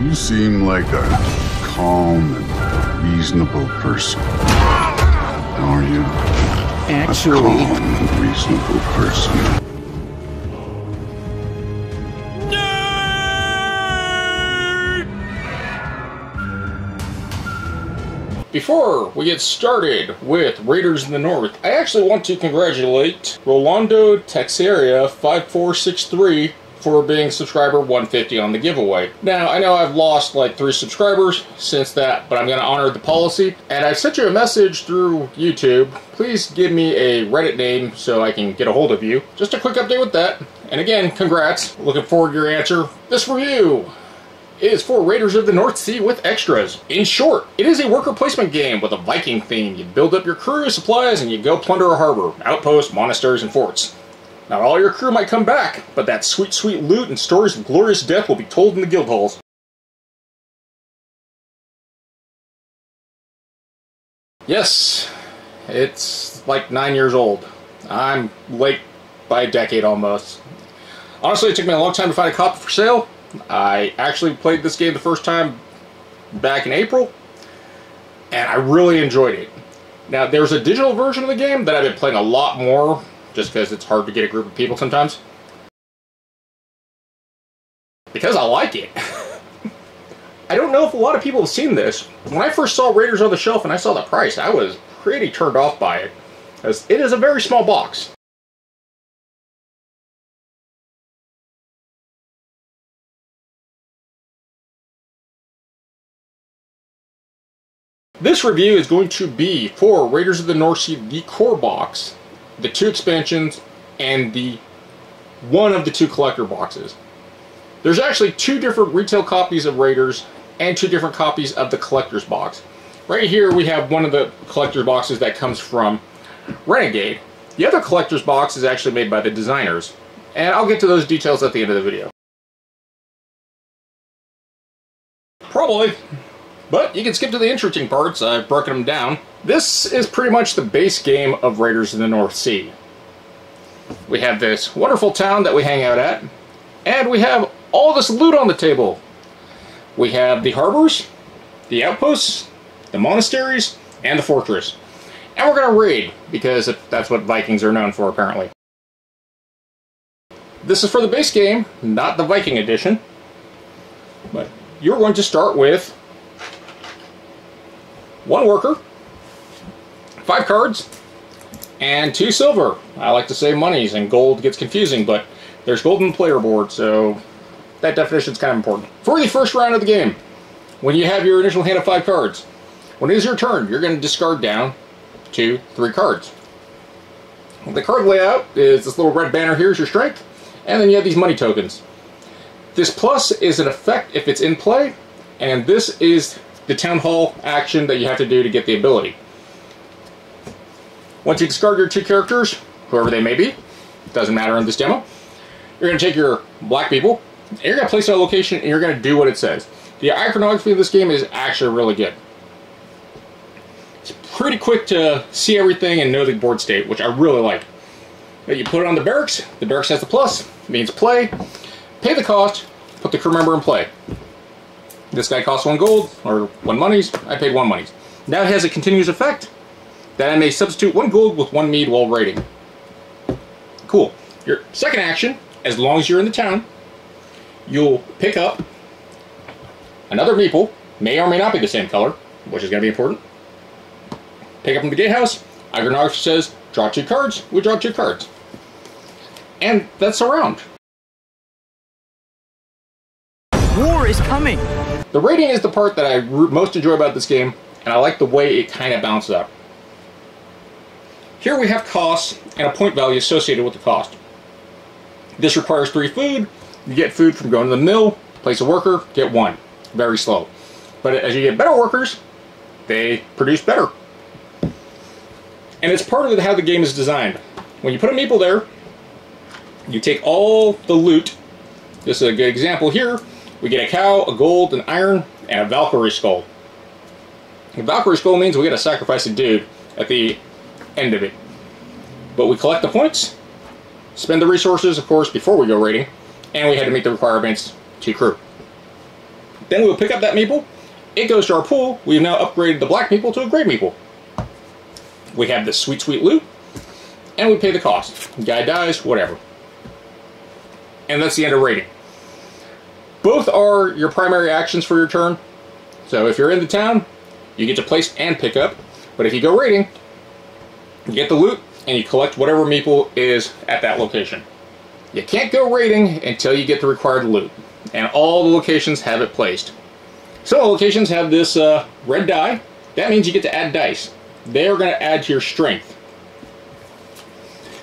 You seem like a calm and reasonable person. Are you? Actually, a calm and reasonable person. Before we get started with Raiders in the North, I actually want to congratulate Rolando Texeria 5463 for being subscriber 150 on the giveaway. Now, I know I've lost like 3 subscribers since that, but I'm going to honor the policy. And I've sent you a message through YouTube. Please give me a Reddit name so I can get a hold of you. Just a quick update with that. And again, congrats. Looking forward to your answer. This review is for Raiders of the North Sea with extras. In short, it is a worker placement game with a Viking theme. You build up your crew, supplies, and you go plunder a harbor, outposts, monasteries, and forts. Not all your crew might come back, but that sweet, sweet loot and stories of glorious death will be told in the guild halls. Yes, it's like 9 years old. I'm late by a decade almost. Honestly, it took me a long time to find a copy for sale. I actually played this game the first time back in April, and I really enjoyed it. Now, there's a digital version of the game that I've been playing a lot more, just because it's hard to get a group of people sometimes. Because I like it. I don't know if a lot of people have seen this. When I first saw Raiders on the shelf and I saw the price, I was pretty turned off by it, because it is a very small box. This review is going to be for Raiders of the North Sea, the core box, the 2 expansions, and the one of the 2 collector boxes. There's actually 2 different retail copies of Raiders and 2 different copies of the collector's box. Right here we have one of the collector's boxes that comes from Renegade. The other collector's box is actually made by the designers, and I'll get to those details at the end of the video. Probably. But you can skip to the interesting parts. I've broken them down. This is pretty much the base game of Raiders in the North Sea. We have this wonderful town that we hang out at, and we have all this loot on the table. We have the harbors, the outposts, the monasteries, and the fortress. And we're going to raid, because that's what Vikings are known for, apparently. This is for the base game, not the Viking edition. But you're going to start with 1 worker, 5 cards, and 2 silver. I like to say monies, and gold gets confusing, but there's gold in the player board, so that definition is kind of important. For the first round of the game, when you have your initial hand of 5 cards, when it is your turn, you're going to discard down 2, 3 cards. The card layout is this little red banner here is your strength, and then you have these money tokens. This plus is an effect if it's in play, and this is the Town Hall action that you have to do to get the ability. Once you discard your 2 characters, whoever they may be, doesn't matter in this demo, you're going to take your black people, and you're going to place it on a location, and you're going to do what it says. The iconography of this game is actually really good. It's pretty quick to see everything and know the board state, which I really like. You put it on the barracks has the plus, means play, pay the cost, put the crew member in play. This guy costs 1 gold, or 1 monies. I paid 1 monies. Now it has a continuous effect that I may substitute 1 gold with 1 mead while raiding. Cool. Your second action, as long as you're in the town, you'll pick up another meeple, may or may not be the same color, which is going to be important. Pick up from the gatehouse. Iconography says, draw 2 cards. We draw 2 cards. And that's a round. war is coming. The rating is the part that I most enjoy about this game, and I like the way it kind of bounces up. Here we have costs and a point value associated with the cost. This requires 3 food. You get food from going to the mill, place a worker, get 1. Very slow. But as you get better workers, they produce better. And it's part of how the game is designed. When you put a meeple there, you take all the loot. This is a good example here. We get a cow, a gold, an iron, and a Valkyrie skull. A Valkyrie skull means we get to sacrifice a dude at the end of it. But we collect the points, spend the resources, of course, before we go raiding, and we had to meet the requirements to crew. Then we'll pick up that meeple. It goes to our pool. We've now upgraded the black meeple to a gray meeple. We have this sweet, sweet loot, and we pay the cost. Guy dies, whatever. And that's the end of raiding. Both are your primary actions for your turn. So if you're in the town, you get to place and pick up. But if you go raiding, you get the loot, and you collect whatever meeple is at that location. You can't go raiding until you get the required loot. And all the locations have it placed. Some locations have this red die. That means you get to add dice. They are going to add to your strength.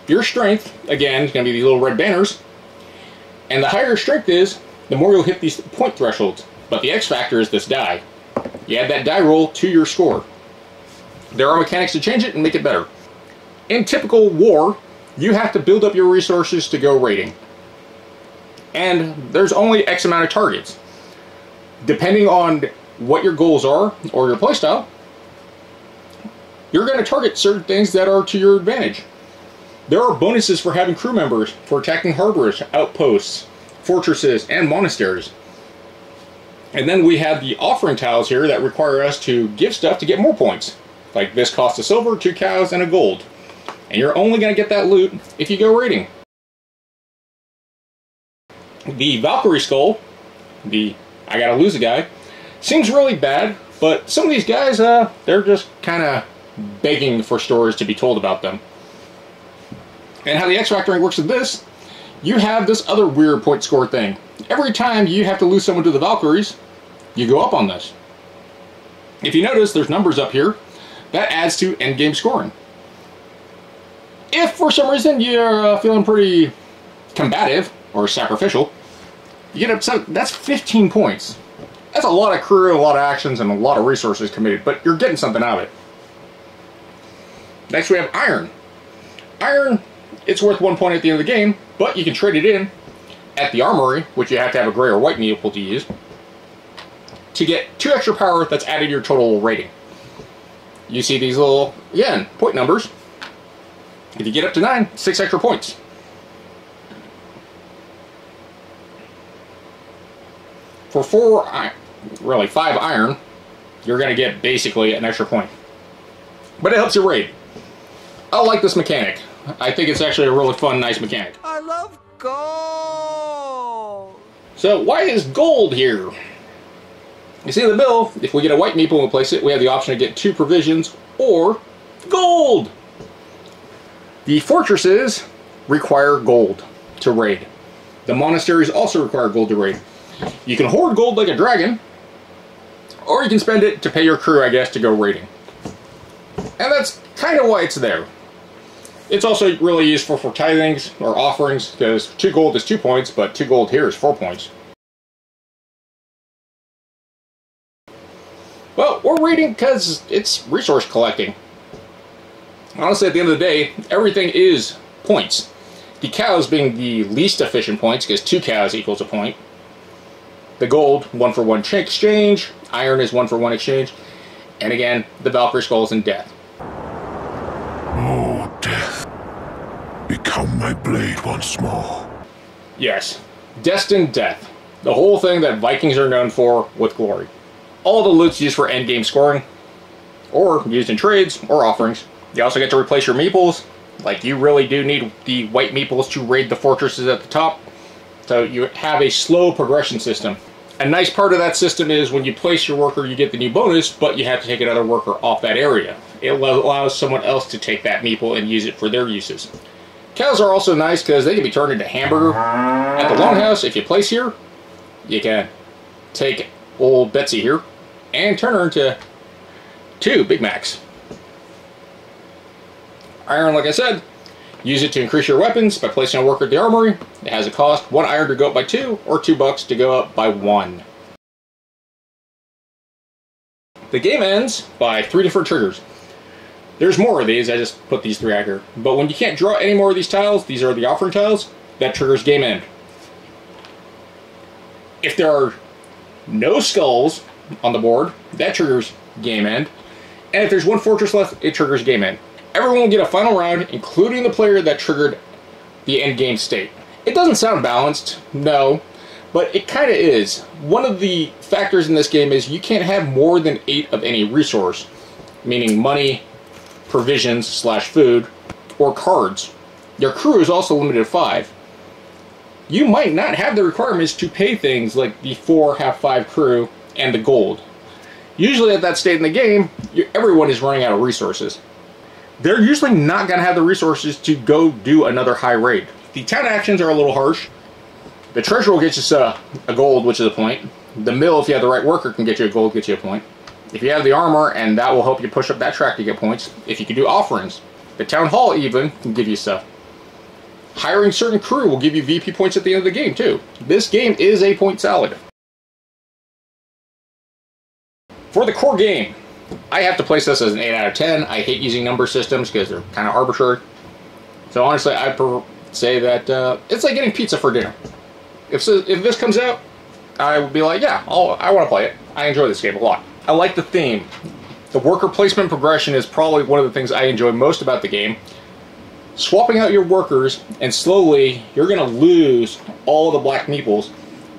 Your strength, again, is going to be these little red banners. And the higher your strength is, the more you'll hit these point thresholds. But the X factor is this die. You add that die roll to your score. There are mechanics to change it and make it better. In typical war, you have to build up your resources to go raiding. And there's only X amount of targets. Depending on what your goals are, or your playstyle, you're going to target certain things that are to your advantage. There are bonuses for having crew members, for attacking harbors, outposts, fortresses, and monasteries. And then we have the offering tiles here that require us to give stuff to get more points. Like this costs a silver, 2 cows, and a gold. And you're only going to get that loot if you go raiding. The Valkyrie skull, the I gotta lose a guy, seems really bad, but some of these guys, they're just kind of begging for stories to be told about them. And how the X factoring works with this, you have this other weird point score thing. Every time you have to lose someone to the Valkyries, you go up on this. If you notice, there's numbers up here. That adds to endgame scoring. If for some reason you're feeling pretty combative or sacrificial, you get upset. That's 15 points. That's a lot of crew, a lot of actions, and a lot of resources committed, but you're getting something out of it. Next we have iron. Iron, it's worth 1 point at the end of the game, but you can trade it in at the armory, which you have to have a gray or white meeple to use, to get 2 extra power that's added to your total rating. You see these little, again, point numbers. If you get up to 9, 6 extra points. For 5 iron, you're going to get basically an extra point. But it helps you raid. I like this mechanic. I think it's actually a really fun, nice mechanic. I love gold. So why is gold here? You see the bill, if we get a white meeple and we place it, we have the option to get 2 provisions or gold. The fortresses require gold to raid. The monasteries also require gold to raid. You can hoard gold like a dragon, or you can spend it to pay your crew, I guess, to go raiding. And that's kind of why it's there. It's also really useful for tithings or offerings, because 2 gold is 2 points, but 2 gold here is 4 points. Well, we're raiding because it's resource collecting. Honestly, at the end of the day, everything is points. The cows being the least efficient points, because 2 cows equals a point. The gold, 1-for-1 exchange. Iron is 1-for-1 exchange. And again, the Valkyrie skulls and death. Oh, death. Become my blade once more. Yes. Destined death. The whole thing that Vikings are known for with glory. All the loot's used for endgame scoring, or used in trades or offerings. You also get to replace your meeples. Like, you really do need the white meeples to raid the fortresses at the top. So you have a slow progression system. A nice part of that system is when you place your worker, you get the new bonus, but you have to take another worker off that area. It allows someone else to take that meeple and use it for their uses. Cows are also nice because they can be turned into hamburger. At the Longhouse, if you place here, you can take old Betsy here and turn her into 2 Big Macs. Iron, like I said, use it to increase your weapons by placing a worker at the armory. It has a cost 1 iron to go up by 2, or $2 to go up by 1. The game ends by 3 different triggers. There's more of these, I just put these 3 out here. But when you can't draw any more of these tiles, these are the offering tiles, that triggers game end. If there are no skulls on the board, that triggers game end. And if there's 1 fortress left, it triggers game end. Everyone will get a final round, including the player that triggered the end game state. It doesn't sound balanced, no, but it kind of is. One of the factors in this game is you can't have more than 8 of any resource, meaning money, provisions / food, or cards. Your crew is also limited to 5. You might not have the requirements to pay things like the 4 have 5 crew and the gold. Usually at that state in the game, everyone is running out of resources. They're usually not going to have the resources to go do another high raid. The town actions are a little harsh. The treasure will get you a gold, which is a point. The mill, if you have the right worker, can get you a gold, get you a point. If you have the armor, and that will help you push up that track to get points. If you can do offerings. The town hall even can give you stuff. Hiring certain crew will give you VP points at the end of the game too. This game is a point salad. For the core game, I have to place this as an 8 out of 10. I hate using number systems because they're kind of arbitrary. So honestly, I'd say that it's like getting pizza for dinner. If this comes out, I would be like, yeah, I want to play it. I enjoy this game a lot. I like the theme. The worker placement progression is probably one of the things I enjoy most about the game. Swapping out your workers, and slowly you're going to lose all the black meeples.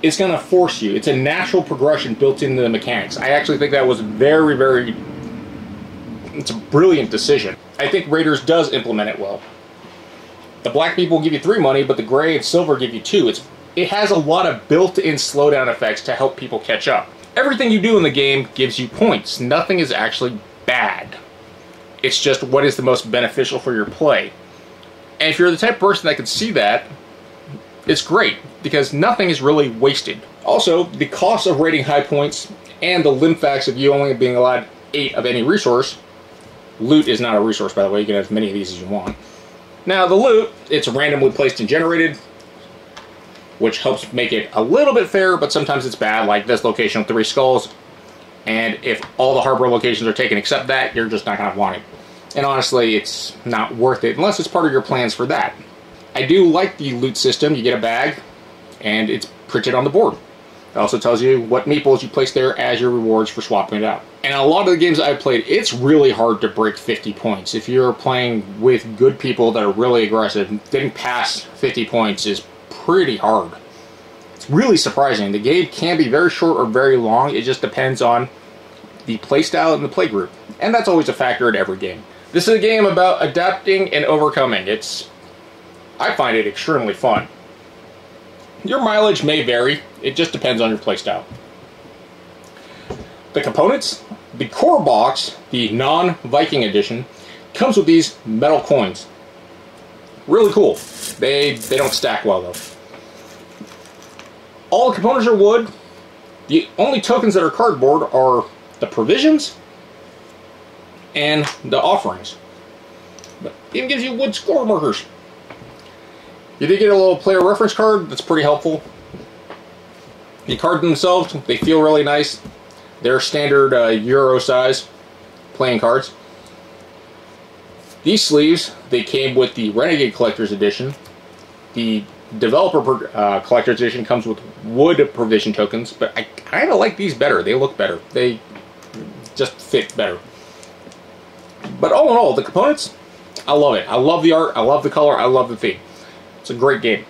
It's going to force you. It's a natural progression built into the mechanics. I actually think that was it's a brilliant decision. I think Raiders does implement it well. The black people give you 3 money, but the gray and silver give you 2. It has a lot of built-in slowdown effects to help people catch up. Everything you do in the game gives you points. Nothing is actually bad. It's just what is the most beneficial for your play. And if you're the type of person that can see that, it's great, because nothing is really wasted. Also, the cost of rating high points and the limb facts of you only being allowed 8 of any resource. Loot is not a resource, by the way. You can have as many of these as you want. Now, the loot, it's randomly placed and generated, which helps make it a little bit fair, but sometimes it's bad, like this location with 3 skulls. And if all the harbor locations are taken except that, you're just not going to want it. And honestly, it's not worth it unless it's part of your plans for that. I do like the loot system. You get a bag, and it's printed on the board. It also tells you what meeples you place there as your rewards for swapping it out. And a lot of the games I've played, it's really hard to break 50 points. If you're playing with good people that are really aggressive, getting past 50 points is pretty hard. It's really surprising. The game can be very short or very long. It just depends on the playstyle and the playgroup. And that's always a factor in every game. This is a game about adapting and overcoming. I find it extremely fun. Your mileage may vary. It just depends on your playstyle. The components, the core box, the non-Viking edition, comes with these metal coins. Really cool. They don't stack well though. All the components are wood. The only tokens that are cardboard are the provisions and the offerings. But it even gives you wood score markers. You did get a little player reference card. That's pretty helpful. The cards themselves, they feel really nice. They're standard Euro size playing cards. These sleeves, they came with the Renegade Collector's Edition. The Developer Collector's Edition comes with wood provision tokens, but I kind of like these better. They look better. They just fit better. But all in all, the components, I love it. I love the art, I love the color, I love the theme. It's a great game.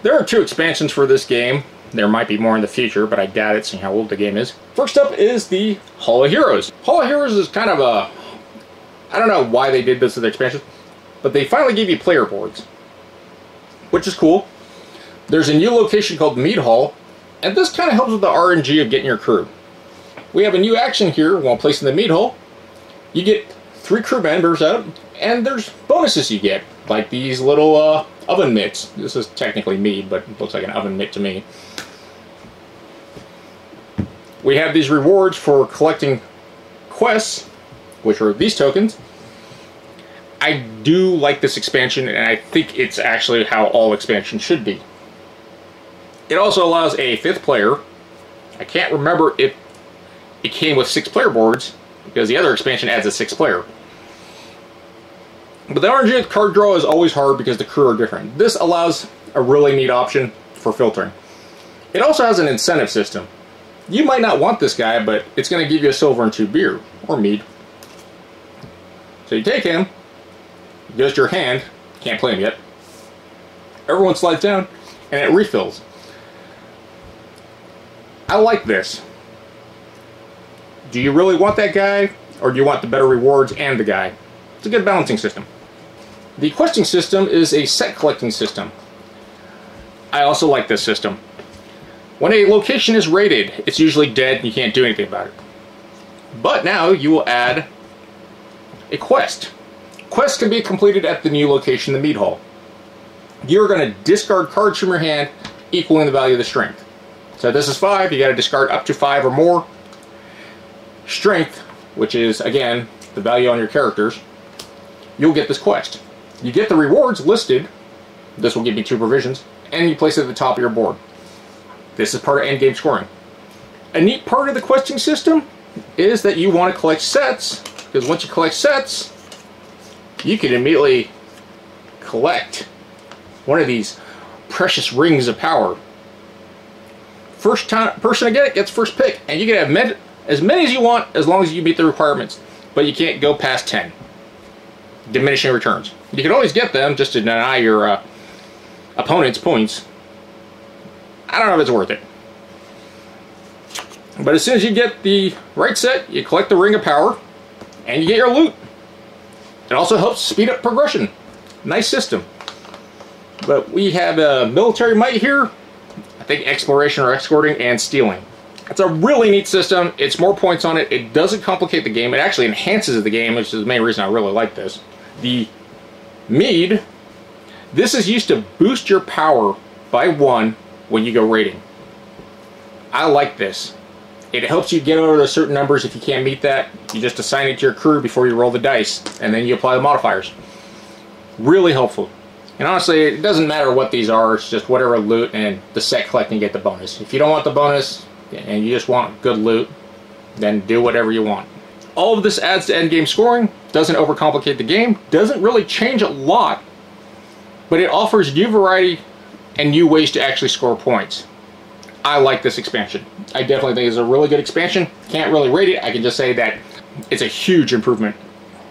There are 2 expansions for this game. There might be more in the future, but I doubt it, seeing how old the game is. First up is the Hall of Heroes. Hall of Heroes is kind of a... I don't know why they did this with the expansion, but they finally gave you player boards, which is cool. There's a new location called Mead Hall, and this kind of helps with the RNG of getting your crew. We have a new action here while placing the Mead Hall. You get 3 crew members out, and there's bonuses you get, like these little oven mitts. This is technically mead, but it looks like an oven mitt to me. We have these rewards for collecting quests, which are these tokens. I do like this expansion, and I think it's actually how all expansions should be. It also allows a 5th player. I can't remember if it came with 6 player boards, because the other expansion adds a 6th player. But the RNG card draw is always hard because the crew are different. This allows a really neat option for filtering. It also has an incentive system. You might not want this guy, but it's going to give you a silver and 2 beer, or mead. So you take him, he goes to your hand, can't play him yet. everyone slides down, and it refills. I like this. Do you really want that guy, or do you want the better rewards and the guy? It's a good balancing system. The questing system is a set collecting system. I also like this system. When a location is raided, it's usually dead and you can't do anything about it. But now you will add a quest. Quests can be completed at the new location, the Mead Hall. You're going to discard cards from your hand, equaling the value of the strength. So this is 5, you got to discard up to 5 or more. Strength, which is, again, the value on your characters, you'll get this quest. You get the rewards listed, this will give you 2 provisions, and you place it at the top of your board. This is part of endgame scoring. A neat part of the questing system is that you want to collect sets, because once you collect sets, you can immediately collect one of these precious rings of power. First person to get it gets first pick, and you can have as many as you want as long as you meet the requirements, but you can't go past 10. Diminishing returns. You can always get them just to deny your opponent's points. I don't know if it's worth it. But as soon as you get the right set, you collect the Ring of Power, and you get your loot. It also helps speed up progression. Nice system. But we have military might here. I think exploration or escorting and stealing. It's a really neat system. It's more points on it. It doesn't complicate the game. It actually enhances the game, which is the main reason I really like this. The mead, this is used to boost your power by 1 when you go raiding. I like this. It helps you get over those certain numbers. If you can't meet that, you just assign it to your crew before you roll the dice, and then you apply the modifiers. Really helpful. And honestly, it doesn't matter what these are, it's just whatever loot and the set collecting, you get the bonus. If you don't want the bonus, and you just want good loot, then do whatever you want. All of this adds to endgame scoring, doesn't overcomplicate the game, doesn't really change a lot, but it offers new variety and new ways to actually score points. I like this expansion. I definitely think it's a really good expansion. Can't really rate it, I can just say that it's a huge improvement.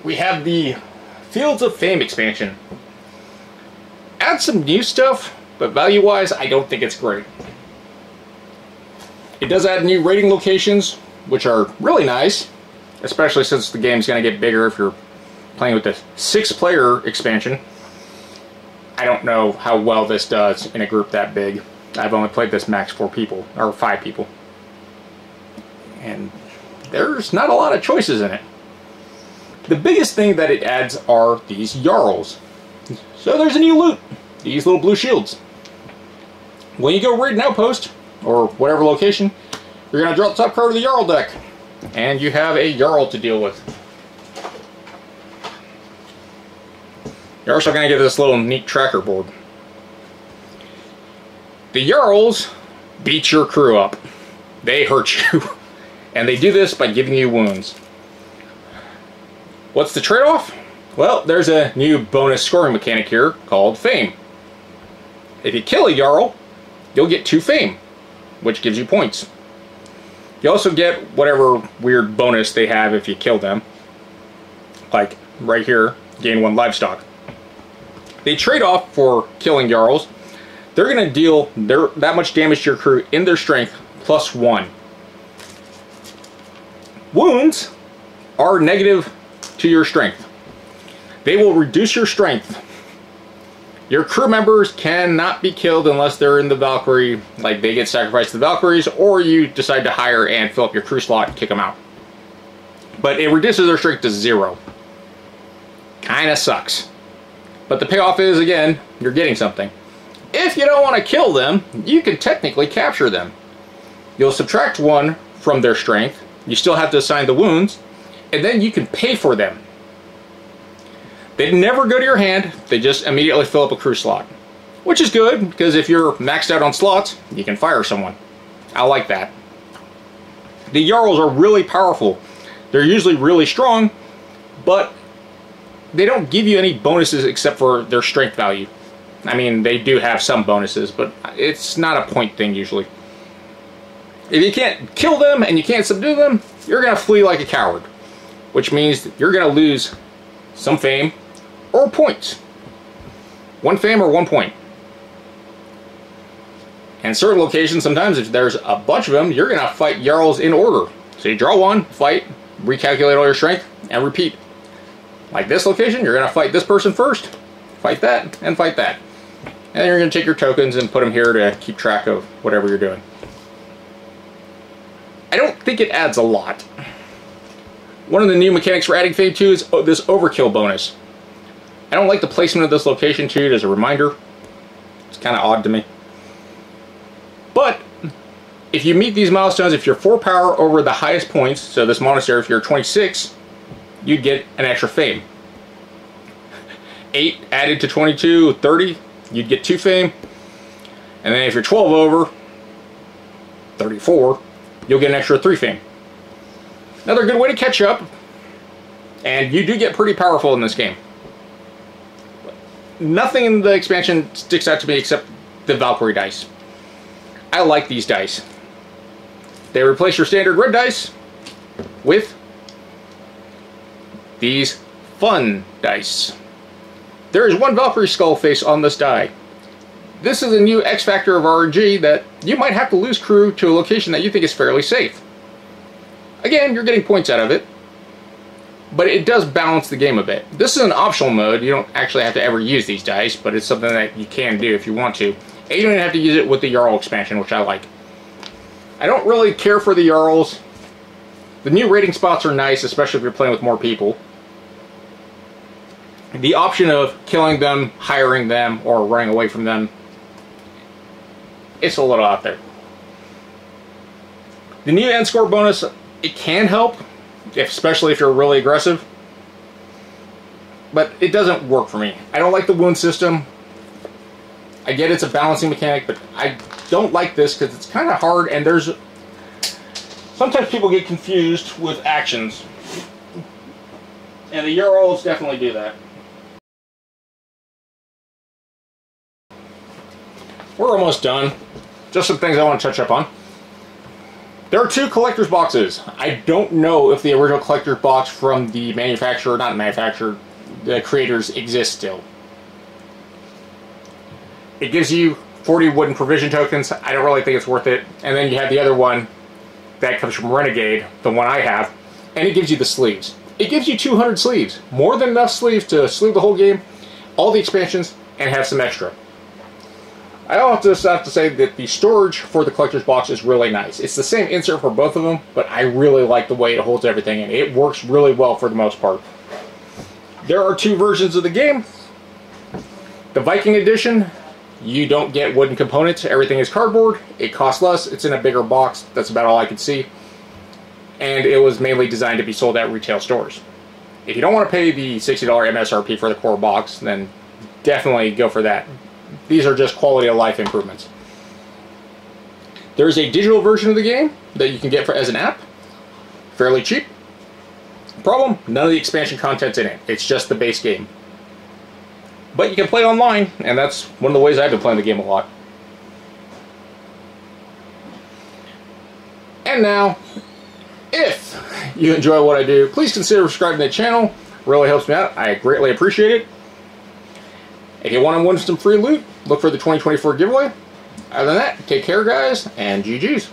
We have the Fields of Fame expansion. Adds some new stuff, but value-wise, I don't think it's great. It does add new raiding locations, which are really nice, especially since the game's going to get bigger if you're playing with the 6-player expansion. I don't know how well this does in a group that big. I've only played this max 4 people, or 5 people. And there's not a lot of choices in it. The biggest thing that it adds are these Jarls. So there's a new loot, these little blue shields. When you go raid an outpost, or whatever location, you're going to draw the top card of the Jarl deck. And you have a Jarl to deal with. You're also going to get this little neat tracker board. The Jarls beat your crew up. They hurt you. And they do this by giving you wounds. What's the trade-off? Well, there's a new bonus scoring mechanic here called Fame. If you kill a Jarl, you'll get 2 Fame, which gives you points. You also get whatever weird bonus they have if you kill them. Like, right here, gain 1 livestock. They trade off for killing Jarls. They're going to deal that much damage to your crew in their strength, plus 1. Wounds are negative to your strength. They will reduce your strength. Your crew members cannot be killed unless they're in the Valkyrie, like they get sacrificed to the Valkyries, or you decide to hire and fill up your crew slot and kick them out. But it reduces their strength to 0. Kinda sucks. But the payoff is, again, you're getting something. If you don't want to kill them, you can technically capture them. You'll subtract 1 from their strength, you still have to assign the wounds, and then you can pay for them. They never go to your hand, they just immediately fill up a crew slot. Which is good, because if you're maxed out on slots, you can fire someone. I like that. The Jarls are really powerful. They're usually really strong, but they don't give you any bonuses except for their strength value. I mean, they do have some bonuses, but it's not a point thing usually. If you can't kill them and you can't subdue them, you're going to flee like a coward. Which means you're going to lose some fame or points. 1 fame or 1 point. And certain locations, sometimes if there's a bunch of them, you're going to fight Jarls in order. So you draw one, fight, recalculate all your strength, and repeat. Like this location, you're going to fight this person first, fight that, and fight that. And then you're going to take your tokens and put them here to keep track of whatever you're doing. I don't think it adds a lot. One of the new mechanics for adding Fame 2 is this overkill bonus. I don't like the placement of this location too, as a reminder. It's kind of odd to me. But if you meet these milestones, if you're 4 power over the highest points, so this monastery, if you're 26, you'd get an extra fame. 8 added to 22, 30, you'd get 2 fame. And then if you're 12 over, 34, you'll get an extra 3 fame. Another good way to catch up, and you do get pretty powerful in this game. Nothing in the expansion sticks out to me except the Valkyrie dice. I like these dice. They replace your standard red dice with these fun dice. There is one Valkyrie skull face on this die. This is a new X factor of RNG that you might have to lose crew to a location that you think is fairly safe. Again, you're getting points out of it, but it does balance the game a bit. This is an optional mode. You don't actually have to ever use these dice, but it's something that you can do if you want to. And you don't even have to use it with the Jarl expansion, which I like. I don't really care for the Jarls. The new rating spots are nice, especially if you're playing with more people. The option of killing them, hiring them, or running away from them, it's a little out there. The new end score bonus, it can help, especially if you're really aggressive. But it doesn't work for me. I don't like the wound system. I get it's a balancing mechanic, but I don't like this because it's kind of hard, and there's... Sometimes people get confused with actions. And the Jarls definitely do that. We're almost done. Just some things I want to touch up on. There are 2 collector's boxes. I don't know if the original collector's box from the manufacturer, not manufacturer, the creators exist still. It gives you 40 wooden provision tokens. I don't really think it's worth it. And then you have the other one that comes from Renegade, the one I have, and it gives you the sleeves. It gives you 200 sleeves. More than enough sleeves to sleeve the whole game, all the expansions, and have some extra. I also have to say that the storage for the collector's box is really nice. It's the same insert for both of them, but I really like the way it holds everything in. It works really well for the most part. There are 2 versions of the game. The Viking edition, you don't get wooden components. Everything is cardboard. It costs less. It's in a bigger box. That's about all I could see. And it was mainly designed to be sold at retail stores. If you don't want to pay the $60 MSRP for the core box, then definitely go for that. These are just quality of life improvements. There is a digital version of the game that you can get as an app. Fairly cheap. Problem, none of the expansion content's in it. It's just the base game. But you can play online, and that's one of the ways I've been playing the game a lot. And now, if you enjoy what I do, please consider subscribing to the channel. It really helps me out. I greatly appreciate it. If you want to win some free loot, look for the 2024 giveaway. Other than that, take care, guys, and GG's.